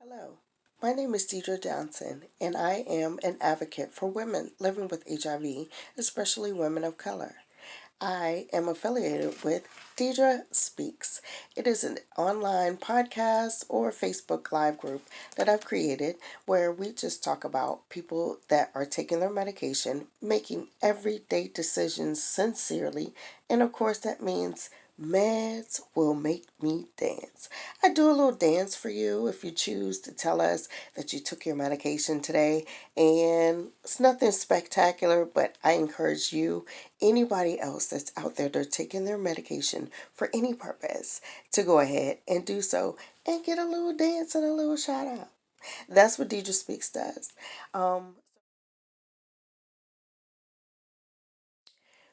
Hello, my name is Deirdre Johnson, and I am an advocate for women living with HIV, especially women of color. I am affiliated with Deirdre Speaks. It is an online podcast or Facebook Live group that I've created where we just talk about people that are taking their medication, making everyday decisions sincerely, and of course, that means meds will make me dance. I do a little dance for you if you choose to tell us that you took your medication today, and it's nothing spectacular, but I encourage you, anybody else that's out there that's taking their medication for any purpose, to go ahead and do so and get a little dance and a little shout out. That's what Deidre Speaks does. Um,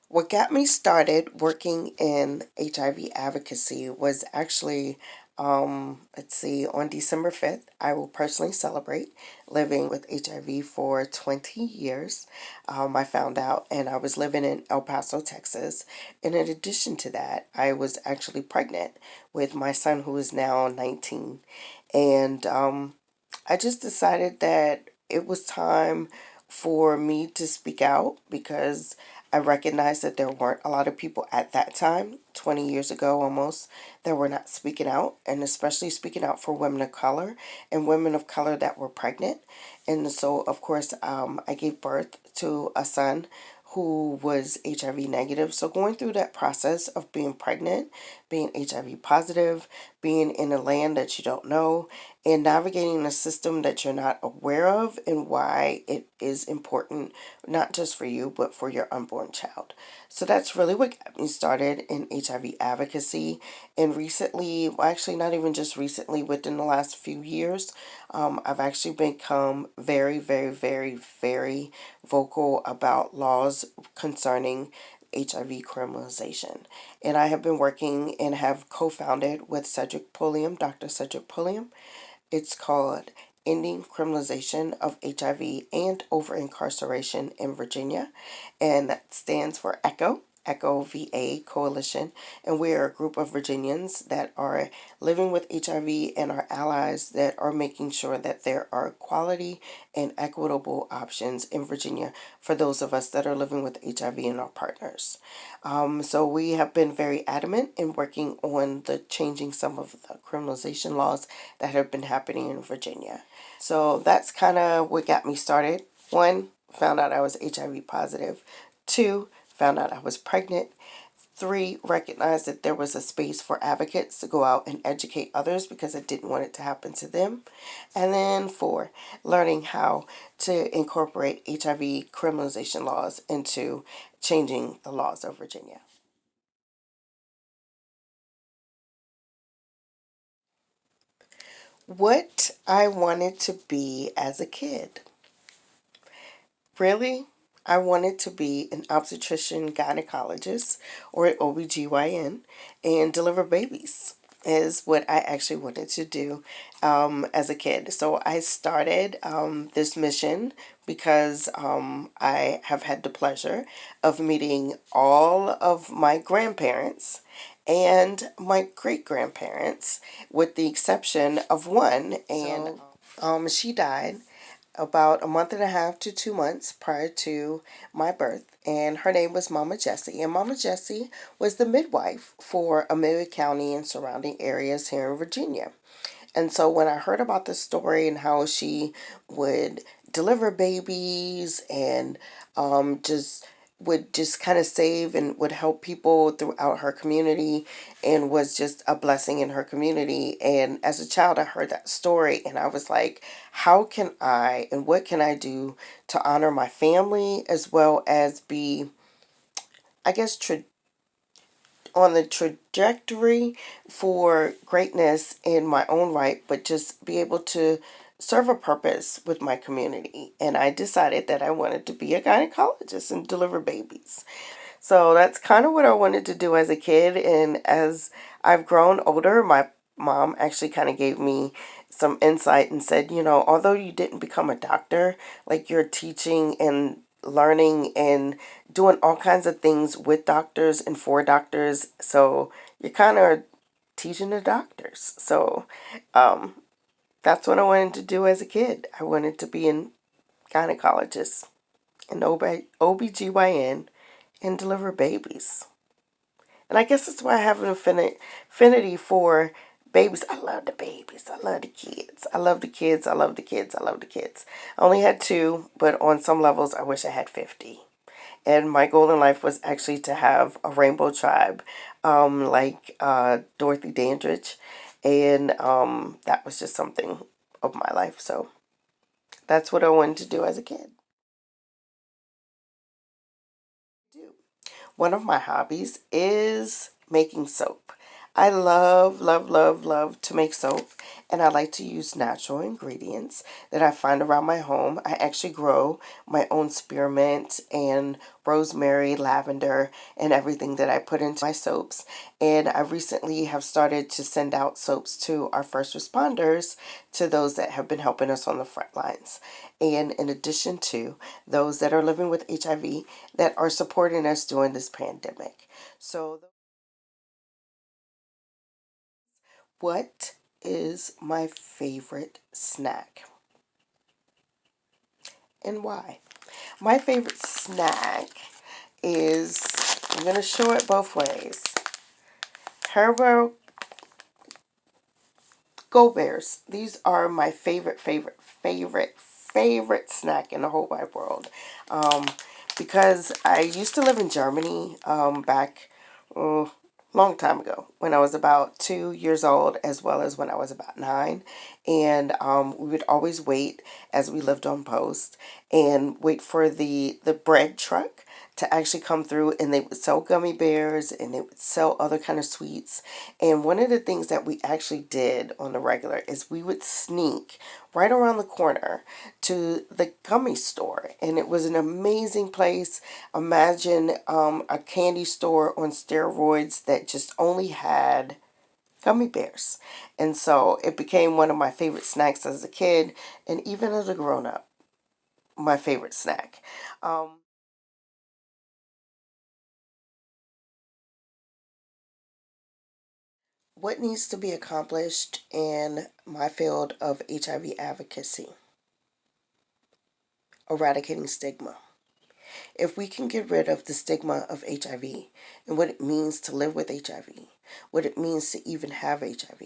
What got me started working in HIV advocacy was actually, let's see, on December 5th, I will personally celebrate living with HIV for 20 years. I found out, and I was living in El Paso, Texas. And in addition to that, I was actually pregnant with my son, who is now 19. And I just decided that it was time for me to speak out because I recognized that there weren't a lot of people at that time, 20 years ago almost, that were not speaking out, and especially speaking out for women of color and women of color that were pregnant. And so, of course, I gave birth to a son who was HIV negative. So going through that process of being pregnant, being HIV positive, being in a land that you don't know, and navigating a system that you're not aware of and why it is important, not just for you, but for your unborn child. So that's really what got me started in HIV advocacy. And recently, well, actually, not even just recently, within the last few years, I've actually become very, very, very, very vocal about laws concerning HIV criminalization. And I have been working and have co-founded with Cedric Pulliam, Dr. Cedric Pulliam. It's called Ending Criminalization of HIV and Overincarceration in Virginia, and that stands for ECHO VA Coalition. And we are a group of Virginians that are living with HIV and our allies that are making sure that there are quality and equitable options in Virginia for those of us that are living with HIV and our partners. So we have been very adamant in working on the changing some of the criminalization laws that have been happening in Virginia. So that's kind of what got me started. One, found out I was HIV positive. Two, found out I was pregnant. Three, recognized that there was a space for advocates to go out and educate others because I didn't want it to happen to them. And then four, learning how to incorporate HIV criminalization laws into changing the laws of Virginia. What I wanted to be as a kid. Really? I wanted to be an obstetrician gynecologist or an OBGYN and deliver babies is what I actually wanted to do as a kid. So I started this mission because I have had the pleasure of meeting all of my grandparents and my great grandparents, with the exception of one, and she died about a month and a half to 2 months prior to my birth, and her name was Mama Jessie. And Mama Jessie was the midwife for Amelia County and surrounding areas here in Virginia. And so when I heard about the story and how she would deliver babies and just would just kind of save and would help people throughout her community and was just a blessing in her community. And as a child, I heard that story and I was like, how can I and what can I do to honor my family as well as be, I guess, on the trajectory for greatness in my own right, but just be able to serve a purpose with my community. And I decided that I wanted to be a gynecologist and deliver babies. So that's kind of what I wanted to do as a kid. And as I've grown older, my mom actually kind of gave me some insight and said, although you didn't become a doctor, like you're teaching and learning and doing all kinds of things with doctors and for doctors. So you're kind of teaching the doctors. So That's what I wanted to do as a kid. I wanted to be a gynecologist, an OBGYN, and deliver babies. And I guess that's why I have an affinity for babies. I love the babies. I love the kids. I love the kids. I love the kids. I love the kids. I only had two, but on some levels, I wish I had 50. And my goal in life was actually to have a rainbow tribe, like Dorothy Dandridge. And that was just something of my life. So that's what I wanted to do as a kid. One of my hobbies is making soap. I love, love, love, love to make soap, and I like to use natural ingredients that I find around my home. I actually grow my own spearmint and rosemary, lavender, and everything that I put into my soaps. And I recently have started to send out soaps to our first responders, to those that have been helping us on the front lines. And in addition to those that are living with HIV that are supporting us during this pandemic. So, what is my favorite snack and why? My favorite snack is, I'm going to show it both ways. Herbo Go Bears. These are my favorite snack in the whole wide world. Um, because I used to live in Germany back long time ago, when I was about 2 years old, as well as when I was about 9. And we would always wait, as we lived on post, and wait for the bread truck to actually come through, and they would sell gummy bears, and they would sell other kind of sweets. And one of the things that we actually did on the regular is we would sneak right around the corner to the gummy store, and it was an amazing place. Imagine a candy store on steroids that just only had gummy bears. And so it became one of my favorite snacks as a kid, and even as a grown up, my favorite snack. Um, what needs to be accomplished in my field of HIV advocacy? Eradicating stigma. If we can get rid of the stigma of HIV and what it means to live with HIV, what it means to even have HIV,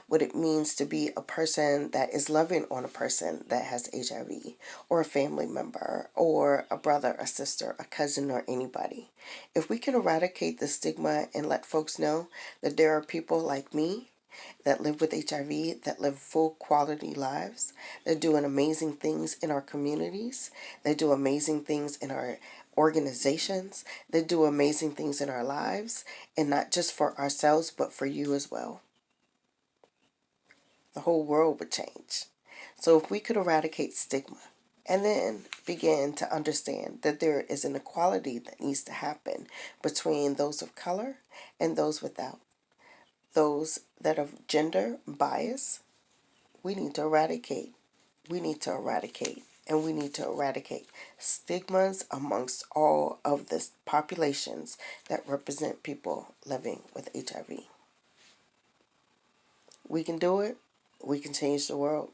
what it means to be a person that is loving on a person that has HIV, or a family member, or a brother, a sister, a cousin, or anybody. If we can eradicate the stigma and let folks know that there are people like me that live with HIV, that live full quality lives, that do amazing things in our communities, that do amazing things in our organizations, that do amazing things in our lives, and not just for ourselves, but for you as well. The whole world would change. So if we could eradicate stigma and then begin to understand that there is an equality that needs to happen between those of color and those without, those that are gender bias, we need to eradicate. We need to eradicate. And we need to eradicate stigmas amongst all of the populations that represent people living with HIV. We can do it. We can change the world.